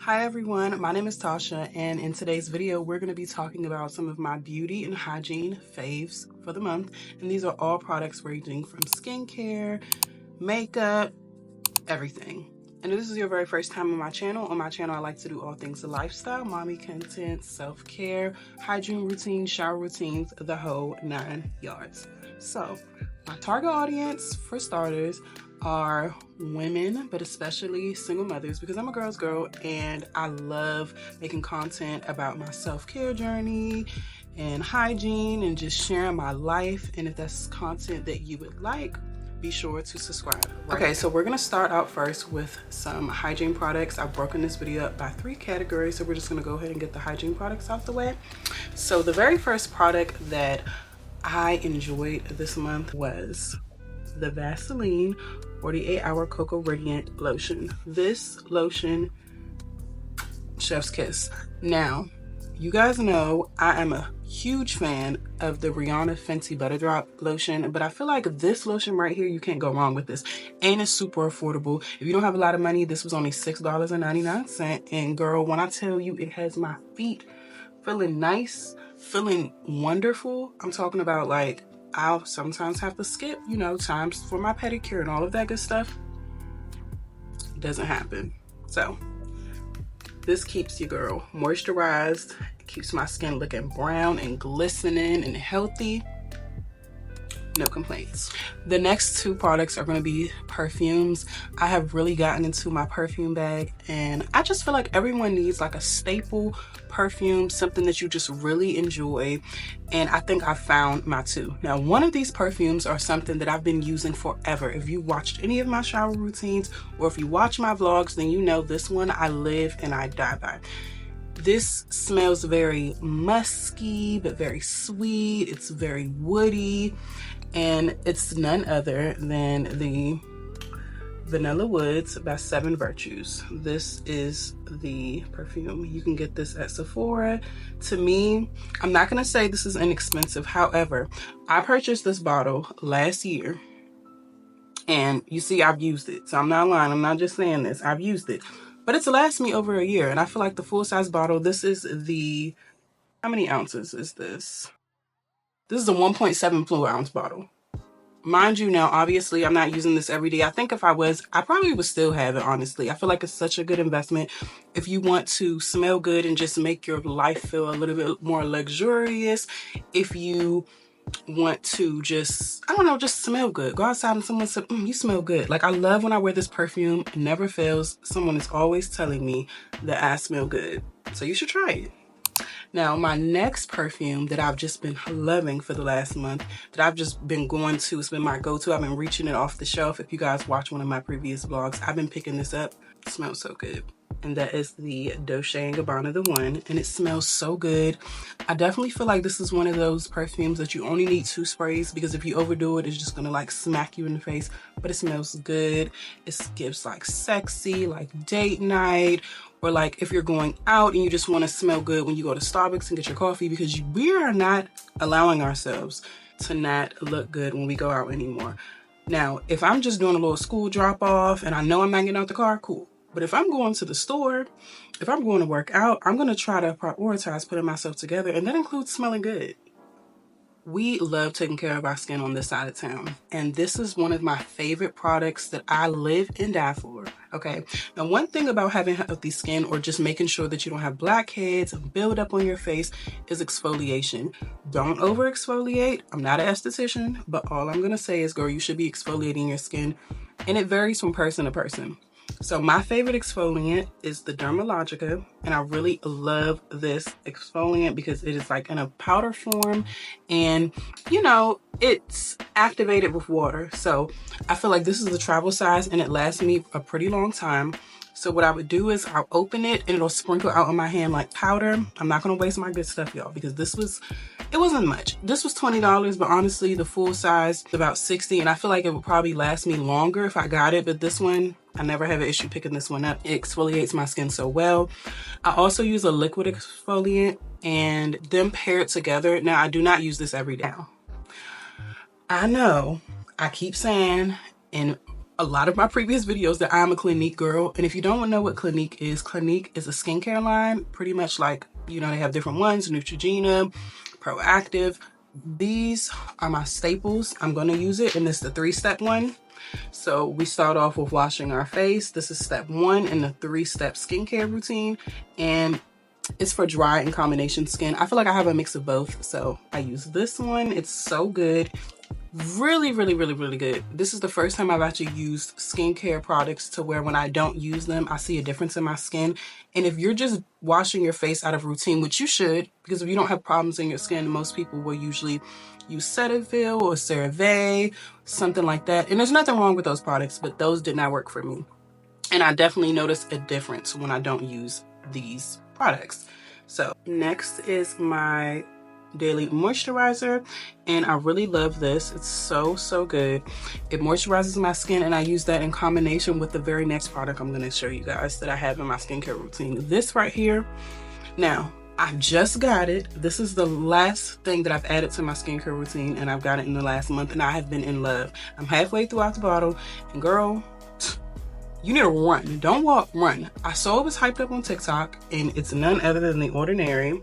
Hi everyone, my name is Tasha, and in today's video we're going to be talking about some of my beauty and hygiene faves for the month. And these are all products ranging from skincare, makeup, everything. And if this is your very first time on my channel, I like to do all things lifestyle, mommy content, self-care, hygiene routines, shower routines, the whole 9 yards. So my target audience, for starters, are women, but especially single mothers, because I'm a girl's girl and I love making content about my self-care journey and hygiene and just sharing my life. And if that's content that you would like, be sure to subscribe. Okay, so we're gonna start out first with some hygiene products. I've broken this video up by 3 categories, so we're just gonna go ahead and get the hygiene products out the way. So the very first product that I enjoyed this month was the Vaseline 48-hour Cocoa Radiant Lotion. This lotion, chef's kiss. Now, you guys know I am a huge fan of the Rihanna Fenty Butter Drop lotion, but I feel like this lotion right here, you can't go wrong with this. And it's super affordable. If you don't have a lot of money, this was only $6.99. And girl, when I tell you it has my feet feeling nice, feeling wonderful, I'm talking about like I'll sometimes have to skip, times for my pedicure and all of that good stuff. It doesn't happen. So this keeps your girl moisturized. It keeps my skin looking brown and glistening and healthy. No complaints. The next 2 products are going to be perfumes. I have really gotten into my perfume bag, and I just feel like everyone needs like a staple perfume, something that you just really enjoy. And I think I found my 2. Now, one of these perfumes are something that I've been using forever. If you watched any of my shower routines or if you watch my vlogs, then you know this one I live and I die by. This smells very musky, but very sweet. It's very woody. And it's none other than the Vanilla Woods by 7 Virtues. This is the perfume. You can get this at Sephora. To me, I'm not going to say this is inexpensive. However, I purchased this bottle last year. And you see, I've used it. So I'm not lying. I'm not just saying this. I've used it. But it's lasted me over a year. And I feel like the full-size bottle, this is the... How many ounces is this? This is a 1.7 fluid ounce bottle. Mind you, now, obviously, I'm not using this every day. I think if I was, I probably would still have it, honestly. I feel like it's such a good investment. If you want to smell good and just make your life feel a little bit more luxurious, if you want to just, I don't know, just smell good. Go outside and someone said, you smell good. Like, I love when I wear this perfume. It never fails. Someone is always telling me that I smell good. So you should try it. Now, my next perfume that I've just been loving for the last month, that I've just been going to, it's been my go-to. I've been reaching it off the shelf. If you guys watch one of my previous vlogs, I've been picking this up. It smells so good. And that is the Dolce & Gabbana The One. And it smells so good. I definitely feel like this is one of those perfumes that you only need 2 sprays, because if you overdo it, it's just gonna like smack you in the face. But it smells good. It gives like sexy, like date night, or like if you're going out and you just want to smell good when you go to Starbucks and get your coffee, because we are not allowing ourselves to not look good when we go out anymore. Now, if I'm just doing a little school drop off and I know I'm not getting out the car, cool. But if I'm going to the store, if I'm going to work out, I'm going to try to prioritize putting myself together, and that includes smelling good. We love taking care of our skin on this side of town, and this is one of my favorite products that I live and die for. Okay, now one thing about having healthy skin, or just making sure that you don't have blackheads and build up on your face, is exfoliation. Don't over exfoliate. I'm not an esthetician, but all I'm gonna say is, girl, you should be exfoliating your skin, and it varies from person to person. So my favorite exfoliant is the Dermalogica, and I really love this exfoliant because it is like in a powder form, and it's activated with water. So I feel like this is the travel size, and it lasts me a pretty long time. So what I would do is I'll open it and it'll sprinkle out on my hand like powder. I'm not gonna waste my good stuff, y'all, because it wasn't much. This was $20, but honestly, the full size is about $60, and I feel like it would probably last me longer if I got it, but this one, I never have an issue picking this one up. It exfoliates my skin so well. I also use a liquid exfoliant, and them paired together. Now, I do not use this every day. I know I keep saying in a lot of my previous videos that I'm a Clinique girl. And if you don't know what Clinique is a skincare line, pretty much like, you know, they have different ones, Neutrogena, Proactive. These are my staples. I'm going to use it, and this is the 3-step one. So we start off with washing our face. This is step 1 in the 3-step skincare routine, and it's for dry and combination skin. I feel like I have a mix of both, so I use this one. It's so good. Really, really, really, really good. This is the first time I've actually used skincare products to where when I don't use them, I see a difference in my skin. And if you're just washing your face out of routine, which you should, because if you don't have problems in your skin, most people will usually use Cetaphil or CeraVe, something like that. And there's nothing wrong with those products, but those did not work for me. And I definitely notice a difference when I don't use these products. So next is my daily moisturizer, and I really love this. It's so good. It moisturizes my skin, and I use that in combination with the very next product I'm going to show you guys that I have in my skincare routine. This right here. Now, I just got it. This is the last thing that I've added to my skincare routine, and I've got it in the last month, and I have been in love. I'm halfway throughout the bottle, and girl, you need to run. Don't walk, run. I saw it was hyped up on TikTok, and it's none other than the Ordinary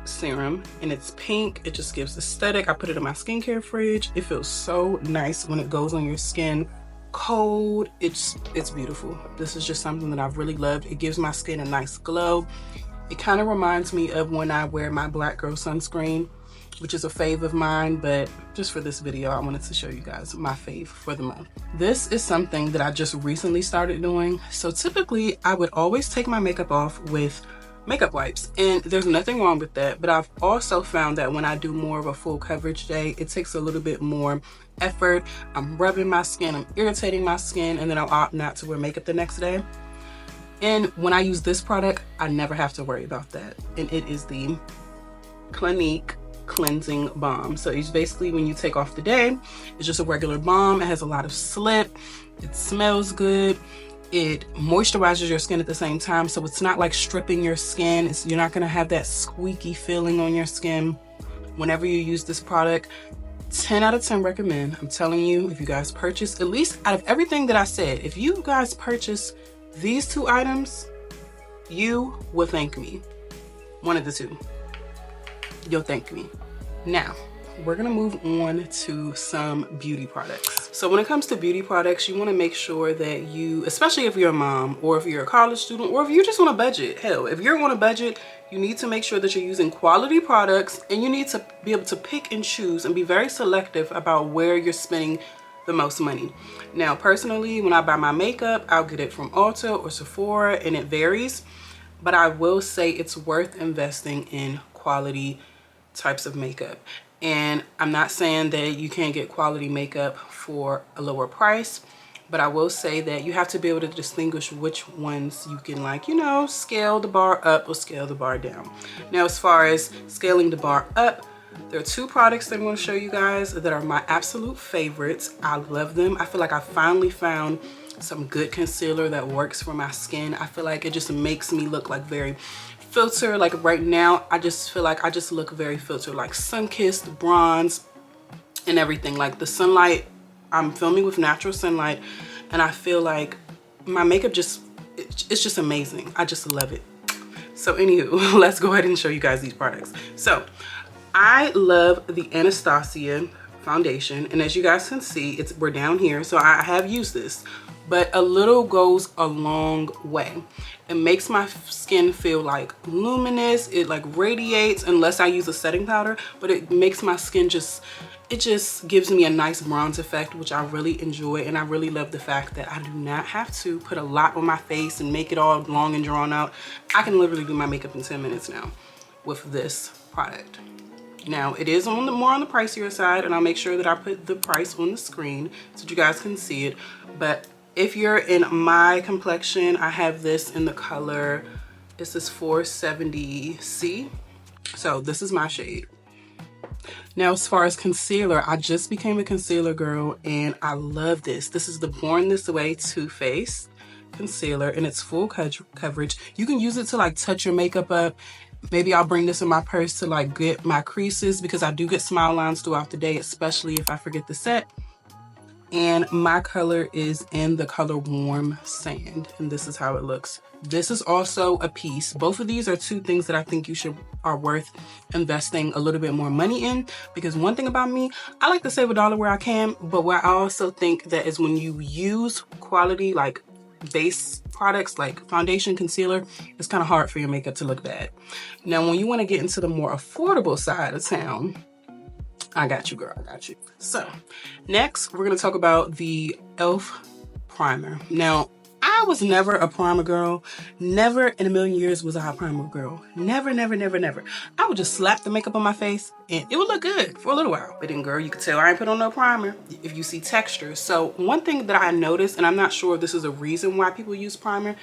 serum, and it's pink. It just gives aesthetic. I put it in my skincare fridge. It feels so nice when it goes on your skin cold. It's beautiful. This is just something that I've really loved. It gives my skin a nice glow. It kind of reminds me of when I wear my Black Girl sunscreen, which is a fave of mine, but just for this video I wanted to show you guys my fave for the month. This is something that I just recently started doing. So typically I would always take my makeup off with makeup wipes, and there's nothing wrong with that, but I've also found that when I do more of a full coverage day, it takes a little bit more effort. I'm rubbing my skin, I'm irritating my skin, and then I'll opt not to wear makeup the next day. And when I use this product, I never have to worry about that, and it is the Clinique cleansing balm. So it's basically, when you take off the day, it's just a regular balm. It has a lot of slip, it smells good, it moisturizes your skin at the same time, so it's not like stripping your skin. You're not gonna have that squeaky feeling on your skin whenever you use this product. 10 out of 10 recommend. I'm telling you, if you guys purchase, at least out of everything that I said, if you guys purchase these 2 items, you will thank me. One of the 2. You'll thank me. Now, we're gonna move on to some beauty products. So when it comes to beauty products, you wanna make sure that you, especially if you're a mom, or if you're a college student, or if you just on a budget, hell, if you're on a budget, you need to make sure that you're using quality products, and you need to be able to pick and choose and be very selective about where you're spending the most money. Now, personally, when I buy my makeup, I'll get it from Ulta or Sephora, and it varies, but I will say it's worth investing in quality types of makeup. And I'm not saying that you can't get quality makeup for a lower price, but I will say that you have to be able to distinguish which ones you can, like, you know, scale the bar up or scale the bar down. Now, as far as scaling the bar up, there are 2 products that I'm going to show you guys that are my absolute favorites. I love them. I feel like I finally found some good concealer that works for my skin. I feel like it just makes me look like very filter. Like right now, I just feel like I just look very filtered, like sun-kissed, bronze, and everything. Like the sunlight, I'm filming with natural sunlight, and I feel like my makeup it's just amazing. I just love it. So anywho, let's go ahead and show you guys these products. So I love the Anastasia foundation, and as you guys can see, we're down here, so I have used this, but a little goes a long way. It makes my skin feel like luminous. It like radiates, unless I use a setting powder, but it makes my skin it just gives me a nice bronze effect, which I really enjoy. And I really love the fact that I do not have to put a lot on my face and make it all long and drawn out. I can literally do my makeup in 10 minutes now with this product. Now, it is on the more on the pricier side, and I'll make sure that I put the price on the screen so that you guys can see it. But if you're in my complexion, I have this in the color, this is 470C. So this is my shade. Now, as far as concealer, I just became a concealer girl, and I love this. This is the Born This Way Too Faced concealer, and it's full coverage. You can use it to like touch your makeup up. Maybe I'll bring this in my purse to like get my creases, because I do get smile lines throughout the day, especially if I forget to set. and my color is in the color Warm Sand, and this is how it looks. This is also a piece. Both of these are two things that I think are worth investing a little bit more money in, because one thing about me, I like to save a dollar where I can, but what I also think that is when you use quality like base products like foundation, concealer, it's kind of hard for your makeup to look bad. Now, when you want to get into the more affordable side of town, I got you, girl, I got you. So next, we're going to talk about the e.l.f. primer. Now, I was never a primer girl. Never in a million years was I a primer girl. Never, never, never, never. I would just slap the makeup on my face and it would look good for a little while. But then, girl, you could tell I ain't put on no primer if you see texture. So one thing that I noticed, and I'm not sure if this is a reason why people use primer,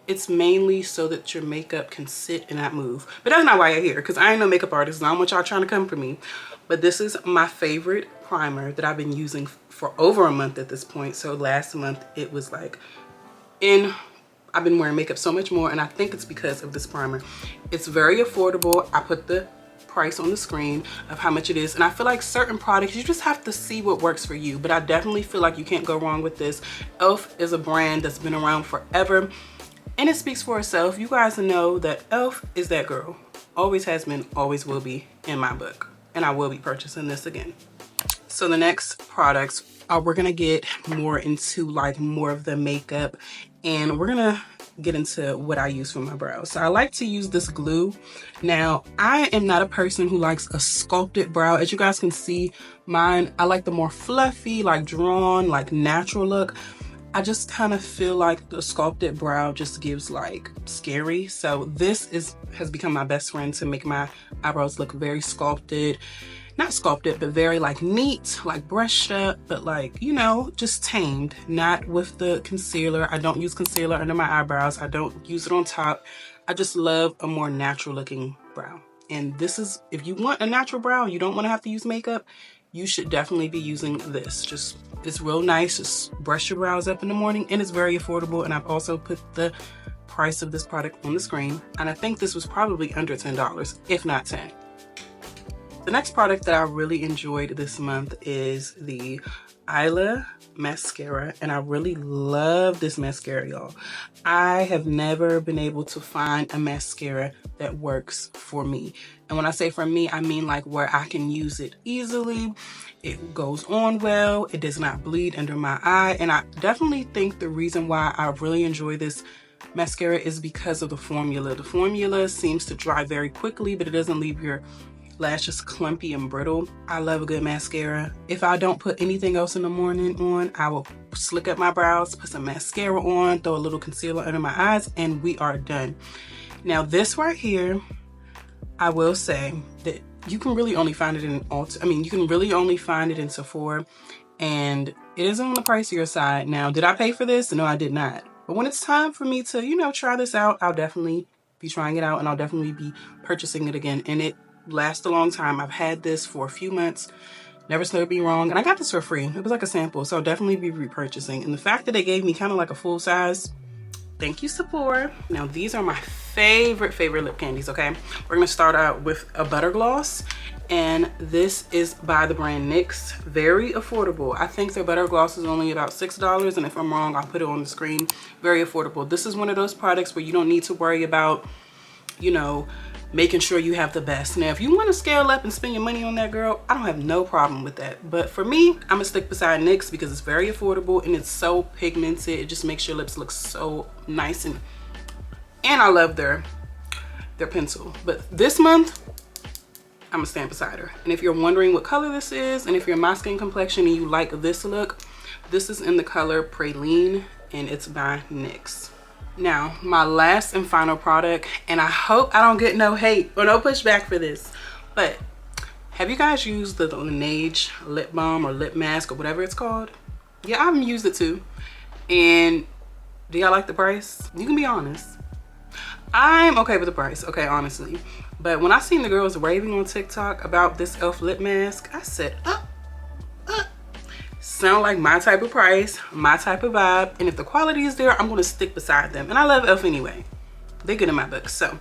it's mainly so that your makeup can sit and not move. But that's not why you're here, because I ain't no makeup artist and I don't want y'all trying to come for me. But this is my favorite primer that I've been using for over a month at this point. So last month it was like I've been wearing makeup so much more, and I think it's because of this primer. It's very affordable. I put the price on the screen of how much it is, and I feel like certain products you just have to see what works for you, but I definitely feel like you can't go wrong with this. e.l.f. is a brand that's been around forever, and it speaks for itself. You guys know that e.l.f. is that girl. Always has been, always will be in my book, and I will be purchasing this again. So the next products, we're gonna get more into like more of the makeup, and we're gonna get into what I use for my brows. So I like to use this glue. Now, I am not a person who likes a sculpted brow. As you guys can see, mine, I like the more fluffy, like drawn, like natural look. I just kind of feel like the sculpted brow just gives like scary. So this has become my best friend to make my eyebrows look very sculpted. Not sculpted, but very like neat, like brushed up, but like, you know, just tamed. Not with the concealer. I don't use concealer under my eyebrows. I don't use it on top. I just love a more natural looking brow. And this is, if you want a natural brow, you don't want to have to use makeup, you should definitely be using this. Just, it's real nice. Just brush your brows up in the morning, and it's very affordable. And I've also put the price of this product on the screen. And I think this was probably under $10, if not 10. The next product that I really enjoyed this month is the Isla mascara, and I really love this mascara, y'all. I have never been able to find a mascara that works for me. And when I say for me, I mean like where I can use it easily, it goes on well, it does not bleed under my eye. And I definitely think the reason why I really enjoy this mascara is because of the formula. The formula seems to dry very quickly, but it doesn't leave your lashes clumpy and brittle. I love a good mascara. If I don't put anything else in the morning on, I will slick up my brows, put some mascara on, throw a little concealer under my eyes, and we are done. Now this right here, I will say that you can really only find it in you can really only find it in Sephora, and it isn't on the pricier side. Now, did I pay for this? No, I did not. But when it's time for me to, you know, try this out, I'll definitely be trying it out, and I'll definitely be purchasing it again. And it lasts a long time. I've had this for a few months, never served me wrong, and I got this for free. It was like a sample, so I'll definitely be repurchasing. And the fact that they gave me kind of like a full size, thank you, Sephora. Now these are my favorite lip candies. Okay, we're gonna start out with a butter gloss, and this is by the brand NYX. Very affordable. I think their butter gloss is only about $6, and if I'm wrong, I'll put it on the screen. Very affordable. This is one of those products where you don't need to worry about, you know, making sure you have the best. Now, if you want to scale up and spend your money on that, girl, I don't have no problem with that. But for me, I'm gonna stick beside NYX because it's very affordable and it's so pigmented. It just makes your lips look so nice, and I love their pencil. But this month, I'm gonna stand beside her. And if you're wondering what color this is, and if you're my skin complexion and you like this look, this is in the color Praline, and it's by NYX. Now, my last and final product, and I hope I don't get no hate or no pushback for this, but have you guys used the Laneige lip balm or lip mask or whatever it's called? Yeah, I've used it too. And do y'all like the price? You can be honest. I'm okay with the price, okay, honestly. But when I seen the girls raving on TikTok about this e.l.f. lip mask, I said, sound like my type of price, my type of vibe, and if the quality is there, I'm gonna stick beside them. And I love e.l.f. anyway. They're good in my book. So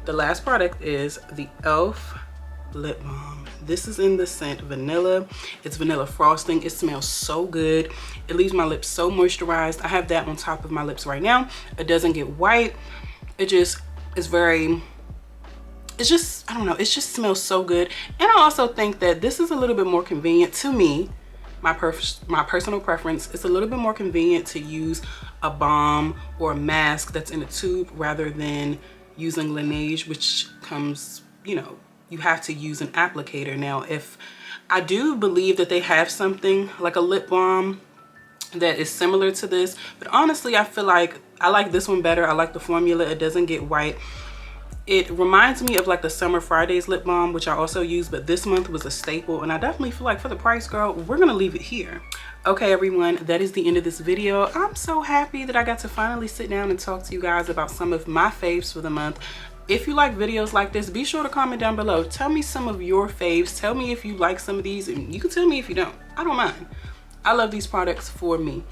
the last product is the e.l.f. lip balm. This is in the scent vanilla. It's vanilla frosting. It smells so good. It leaves my lips so moisturized. I have that on top of my lips right now. It doesn't get white. It just is very, it's just, I don't know, it just smells so good. And I also think that this is a little bit more convenient to me. My personal preference, it's a little bit more convenient to use a balm or a mask that's in a tube rather than using Laneige, which comes, you know, you have to use an applicator. Now, if I do believe that they have something like a lip balm that is similar to this, but honestly, I feel like I like this one better. I like the formula. It doesn't get white. It reminds me of like the Summer Fridays lip balm, which I also use, but this month was a staple, and I definitely feel like for the price, girl, we're gonna leave it here. Okay, everyone, that is the end of this video. I'm so happy that I got to finally sit down and talk to you guys about some of my faves for the month. If you like videos like this, be sure to comment down below. Tell me some of your faves. Tell me if you like some of these, and you can tell me if you don't. I don't mind. I love these products for me.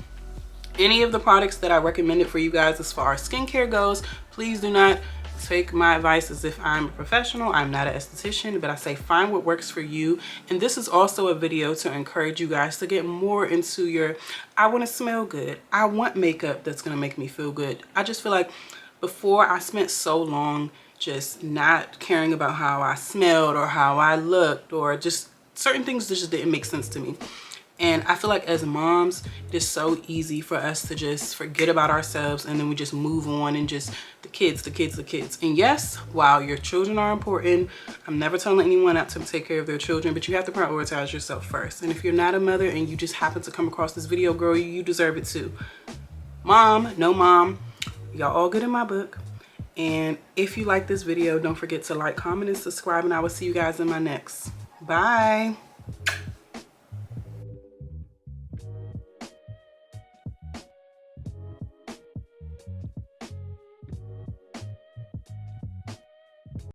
Any of the products that I recommended for you guys as far as skincare goes, please do not take my advice as if I'm a professional. I'm not an esthetician, but I say find what works for you. And this is also a video to encourage you guys to get more into your, I want to smell good. I want makeup that's going to make me feel good. I just feel like before I spent so long just not caring about how I smelled or how I looked, or just certain things that just didn't make sense to me. And I feel like as moms, it's so easy for us to just forget about ourselves, and then we just move on and just the kids. And yes, while your children are important, I'm never telling anyone not to take care of their children, but you have to prioritize yourself first. And if you're not a mother and you just happen to come across this video, girl, you deserve it too. Mom, no mom, y'all all good in my book. And if you like this video, don't forget to like, comment, and subscribe, and I will see you guys in my next. Bye.